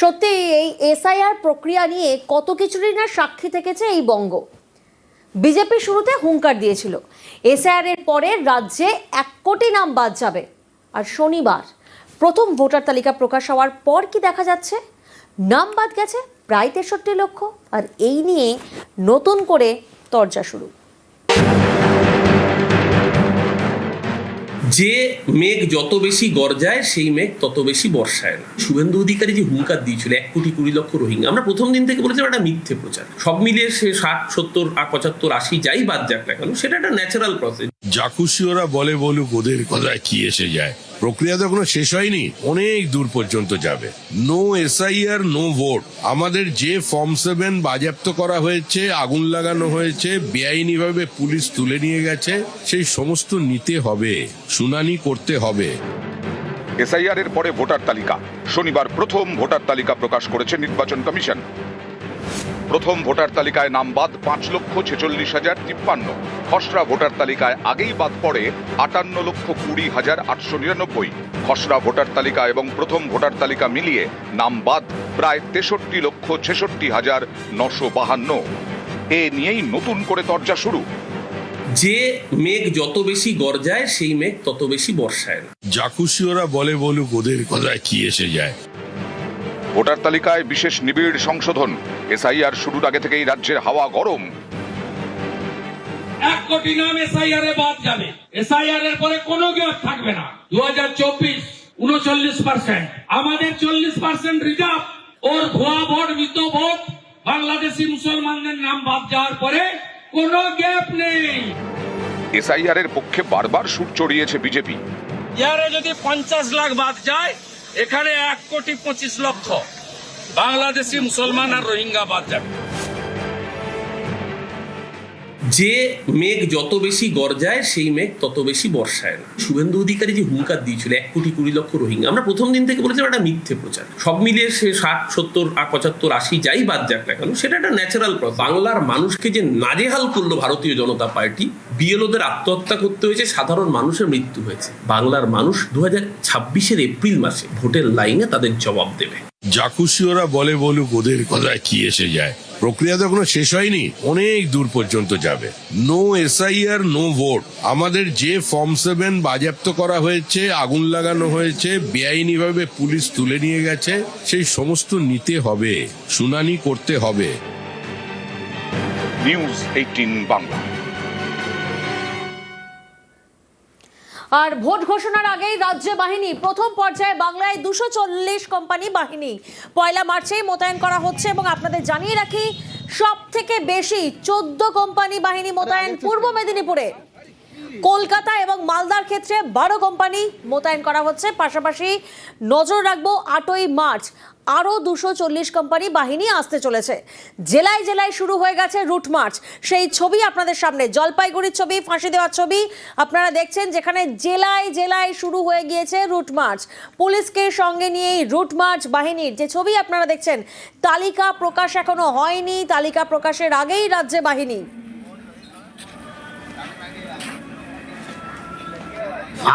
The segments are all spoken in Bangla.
সত্যি এই এসআইআর প্রক্রিয়া নিয়ে কত কিছুরই না সাক্ষী থেকেছে এই বঙ্গ। বিজেপি শুরুতে হুঙ্কার দিয়েছিল এসআইআর এর পরে রাজ্যে 1 কোটি নাম বাদ যাবে, আর শনিবার প্রথম ভোটার তালিকা প্রকাশ হওয়ার পর কি দেখা যাচ্ছে, নাম বাদ গেছে প্রায় 63 লক্ষ। আর এই নিয়ে নতুন করে তরজা শুরু। যে মেঘ যত বেশি গর্জায় সেই মেঘ তত বেশি বর্ষায় না। শুভেন্দু অধিকারী যে হুঙ্কার দিয়েছিল 1 কোটি 20 লক্ষ রোহিঙ্গা, আমরা প্রথম দিন থেকে বলেছিলাম একটা মিথ্যে প্রচার। সব মিলিয়ে সে 60, 70, 75, 80 যাই বাদ যাক না কেন, সেটা একটা ন্যাচারাল প্রসেস। যা খুশি ওরা বলে বলুক, ওদের কথায় কি এসে যায়। প্রক্রিয়া তো এখনো শেষ হয়নি, অনেক দূর পর্যন্ত যাবে। No SIR no vote. আমাদের যে ফর্ম 7 বাজেয়াপ্ত করা হয়েছে, আগুন লাগানো হয়েছে, বেআইনিভাবে পুলিশ তুলে নিয়ে গেছে, সেই সমস্ত নিতে হবে, শুনানি করতে হবে। এসআইআর এর পরে ভোটার তালিকা। শনিবার প্রথম ভোটার তালিকা প্রকাশ করেছে নির্বাচন কমিশন। প্রথম ভোটার তালিকায় নাম বাদ 5,46,053। খসড়া ভোটার তালিকায় আগেই বাদ পড়ে 58,20,899। খসড়া ভোটার তালিকা এবং প্রথম ভোটার তালিকা মিলিয়ে নাম বাদ প্রায় 63,66,952। এ নিয়েই নতুন করে তরজা শুরু। যে মেঘ যত বেশি গর্জায় সেই মেঘ তত বেশি বর্ষায় না। যা খুশি ওরা বলে বলুক, ওদের কথায় কি এসে যায়। ভোটার তালিকায় বিশেষ নিবিড় সংশোধন। এসআইআর শুরুর আগে থেকেই রাজ্যের হাওয়া গরম। 1 কোটি নাম এসআইআর এ বাদ যাবে। এসআইআর এর পরে কোনো গ্যাপ থাকবে না। 2024 39%, আমাদের 40% রিজার্ভ। ওর ভুয়া ভোট, মৃত ভোট, বাংলাদেশি মুসলমানদের নাম বাদ যাওয়ার পরে কোনো গ্যাপ নেই। এসআইআর এর পক্ষে বারবার সুর চড়িয়েছে বিজেপি। ইয়ারে যদি 50 লাখ বাদ যায়, এখানে 1 কোটি 25 লক্ষ বাংলাদেশি মুসলমান আর রোহিঙ্গা বাদ যাবে। যে মেঘ যত বেশি গর্জায় সেই মেঘ তত বেশি বর্ষায় না। শুভেন্দু অধিকারী যে হুঙ্কার দিয়েছিল 1 কোটি 20 লক্ষ রোহিঙ্গা, আমরা প্রথম দিন থেকে বলেছিলাম একটা মিথ্যে প্রচার। সব মিলিয়ে সে 60, 70, 75, 80 যাই বাদ যাক না কেন, সেটা একটা ন্যাচারাল প্রসেস। বাংলার মানুষকে যে নাজেহাল করলো ভারতীয় জনতা পার্টি, বিএলওদের আত্মহত্যা করতে হয়েছে, সাধারণ মানুষের মৃত্যু হয়েছে। বাংলার মানুষ 2026 এপ্রিল মাসে ভোটের লাইনে তাদের জবাব দেবে। যা খুশি ওরা বলে বলুক, ওদের কথায় কি এসে যায়। প্রক্রিয়া তো এখনো শেষ হয়নি, অনেক দূর পর্যন্ত যাবে। No SIR no vote. আমাদের যে ফর্ম 7 বাজেয়াপ্ত করা হয়েছে, আগুন লাগানো হয়েছে, বেআইনিভাবে পুলিশ তুলে নিয়ে গেছে, সেই সমস্ত নিতে হবে, শুনানি করতে হবে। নিউজ 18 বাংলা। আর ভোট ঘোষণার আগেই রাজ্য বাহিনী প্রথম পর্যায়ে বাংলায় 240 কোম্পানি বাহিনী 1 মার্চেই মোতায়েন করা হচ্ছে। এবং আপনাদের জানিয়ে রাখি, সব থেকে বেশি 14 কোম্পানি বাহিনী মোতায়েন পূর্ব মেদিনীপুরে। কলকাতা এবং মালদার ক্ষেত্রে 12 কোম্পানি মোতায়েন করা হচ্ছে। পাশাপাশি নজর রাখবো 8ই মার্চ আরও 240 কোম্পানি বাহিনী আসতে চলেছে। জেলায় জেলায় শুরু হয়ে গেছে রুট মার্চ। সেই ছবি আপনাদের সামনে, জলপাইগুড়ির ছবি, ফাঁসি দেওয়ার ছবি আপনারা দেখছেন, যেখানে জেলায় জেলায় শুরু হয়ে গিয়েছে রুট মার্চ। পুলিশকে সঙ্গে নিয়েই রুট মার্চ বাহিনীর যে ছবি আপনারা দেখছেন, তালিকা প্রকাশ এখনো হয়নি, তালিকা প্রকাশের আগেই রাজ্যে বাহিনী।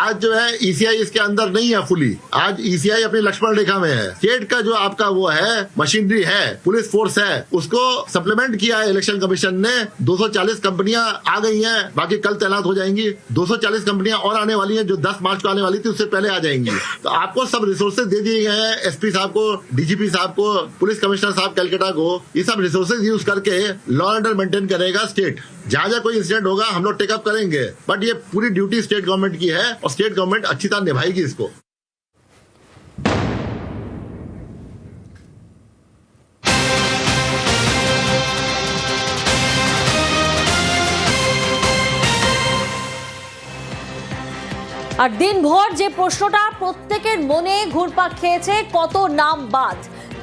आज जो है ईसीआई इसके अंदर नहीं है फुली। आज ईसीआई अपनी लक्ष्मण रेखा में है। स्टेट का जो आपका वो है मशीनरी है, पुलिस फोर्स है, उसको सप्लीमेंट किया है इलेक्शन कमीशन ने। 240 कंपनियां आ गई हैं, बाकी कल तैनात हो जाएंगी। 240 कंपनियां और आने वाली हैं, जो 10 मार्च को आने वाली थी उससे पहले आ जाएंगी। तो आपको सब रिसोर्सेज दे दिए गए हैं, एसपी साहब को, डीजीपी साहब को, पुलिस कमिश्नर साहब कैलकाटा को। ये सब रिसोर्सेज यूज करके लॉ एंड ऑर्डर मेंटेन करेगा स्टेट। जहां जहां कोई इंसिडेंट होगा हम लोग टेकअप करेंगे, बट ये पूरी ड्यूटी स्टेट गवर्नमेंट की है और स्टेट गवर्नमेंट अच्छी तरह निभाएगी इसको। আর দিনভর যে প্রশ্নটা প্রত্যেকের মনে ঘুরপাক খেয়েছে, কত নাম বাদ।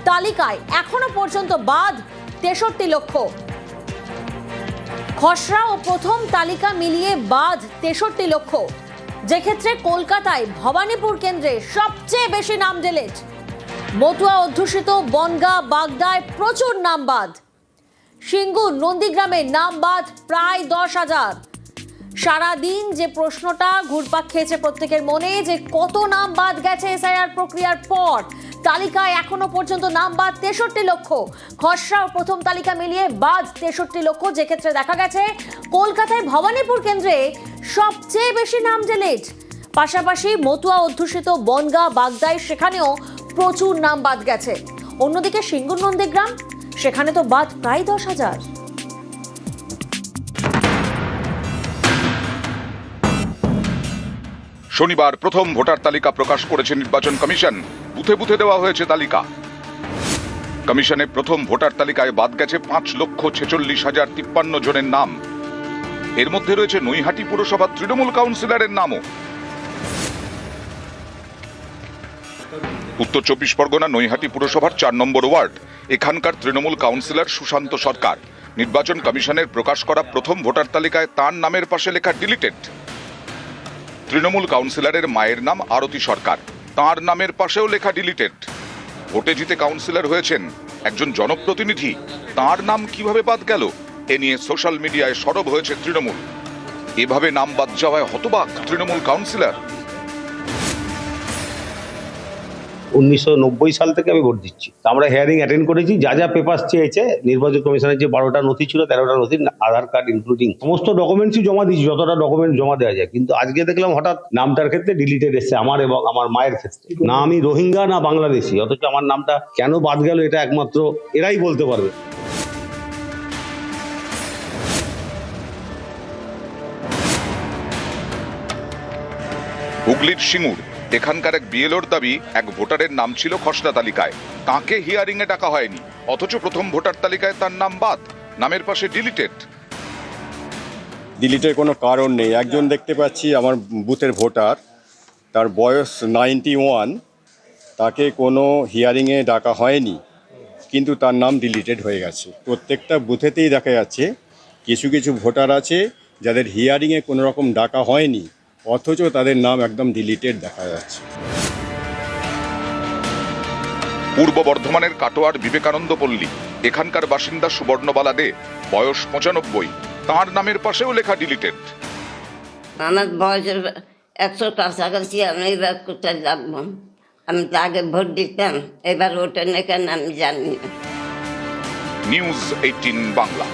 তালিকায় এখনো পর্যন্ত বাদ 63 লক্ষ। খসড়া ও প্রথম তালিকা মিলিয়ে বাদ 63 লক্ষ, যে ক্ষেত্রে কলকাতায় ভবানীপুর কেন্দ্রে সবচেয়ে বেশি নাম ডিলিট। মতুয়া অধ্যুষিত বনগাঁ, বাগদায় প্রচুর নাম বাদ। সিঙ্গুর, নন্দীগ্রামে নাম বাদ প্রায় 10,000। সারাদিন যে প্রশ্নটা ঘুরপাক খেয়েছে প্রত্যেকের মনে, যে কত নাম বাদ গেছে এসআইআর প্রক্রিয়ার পর। তালিকায় এখনো পর্যন্ত নাম বাদ 63 লক্ষ, খসড়া ও প্রথম তালিকা মিলিয়ে বাদ 63 লক্ষ, যে ক্ষেত্রে দেখা গেছে কলকাতায় ভবানীপুর কেন্দ্রে সবচেয়ে বেশি নাম ডিলিট। পাশাপাশি মতুয়া অধ্যুষিত বনগাঁ, বাগদাই, সেখানেও প্রচুর নাম বাদ গেছে। অন্যদিকে সিঙ্গুর নন্দীগ্রাম, সেখানে তো বাদ প্রায় 10,000। শনিবার প্রথম ভোটার তালিকা প্রকাশ করেছে নির্বাচন কমিশন। বুথে বুথে দেওয়া হয়েছে তালিকা। কমিশনে প্রথম ভোটার তালিকায় বাদ গেছে 5,46,053 জনের নাম। এর মধ্যে রয়েছে নৈহাটি পুরসভার তৃণমূল কাউন্সিলরের নামও। উত্তর 24 পরগনা নৈহাটি পুরসভার 4 নম্বর ওয়ার্ড। এখানকার তৃণমূল কাউন্সিলর সুশান্ত সরকার। নির্বাচন কমিশনের প্রকাশ করা প্রথম ভোটার তালিকায় তার নামের পাশে লেখা ডিলিটেড। তৃণমূল কাউন্সিলরের মায়ের নাম আরতি সরকার, তার নামের পাশেও লেখা ডিলিটেড। ভোটে জিতে কাউন্সিলর হয়েছেন একজন জনপ্রতিনিধি, তার নাম কিভাবে বাদ গেল এ নিয়ে সোশ্যাল মিডিয়ায় সরব হয়েছে তৃণমূল। এভাবে নাম বাদ যাওয়ায় হতবাক তৃণমূল কাউন্সিলর। 1990 সাল থেকে আমি ভোট দিচ্ছি। আমরা হিয়ারিং অ্যাটেন্ড করেছি, যা যা পেপার চেয়েছে নির্বাচন কমিশনের, যে 12টা নথি ছিল, 13টা নথি, আধার কার্ড ইনক্লুডিং সমস্ত ডকুমেন্টসই জমা দিয়েছি, যতটা ডকুমেন্ট জমা দেওয়া যায়। কিন্তু আজকে দেখলাম হঠাৎ নামটার ক্ষেত্রে ডিলিটেড এসছে, আমার এবং আমার মায়ের ক্ষেত্রে। না আমি রোহিঙ্গা না বাংলাদেশি, অথচ আমার নামটা কেন বাদ গেল এটা একমাত্র এরাই বলতে পারবে। হুগলির সিঙ্গুর, এখানকার এক বিএলওর দাবি এক ভোটারের নাম ছিল খসড়া তালিকায়, তাকে হিয়ারিং এ ডাকা হয়নি, অথচ প্রথম ভোটার তালিকায় তার নাম বাদ, নামের পাশে ডিলিটেড। ডিলিটের কোনো কারণ নেই। একজন দেখতে পাচ্ছি আমার বুথের ভোটার, তার বয়স 91, তাকে কোনো হিয়ারিংয়ে ডাকা হয়নি, কিন্তু তার নাম ডিলিটেড হয়ে গেছে। প্রত্যেকটা বুথেতেই দেখা যাচ্ছে কিছু কিছু ভোটার আছে যাদের হিয়ারিংয়ে কোনো রকম ডাকা হয়নি, অথচ তাদের নাম একদম ডিলিটেড দেখা যাচ্ছে। পূর্ব বর্ধমানের কাটোয়ার বিবেকানন্দ পল্লী, এখানকার বাসিন্দা সুবর্ণবালা দে, বয়স 95, তার নামের পাশেও লেখা ডিলিটেড। আমার বয়সের 100 কাছাকাছি, আমি এবার কোথায় লাগবো? আমি তো আগে ভোট দিতাম, এবার ওটা নেই কেন আমি জানি না। নিউজ 18 বাংলা।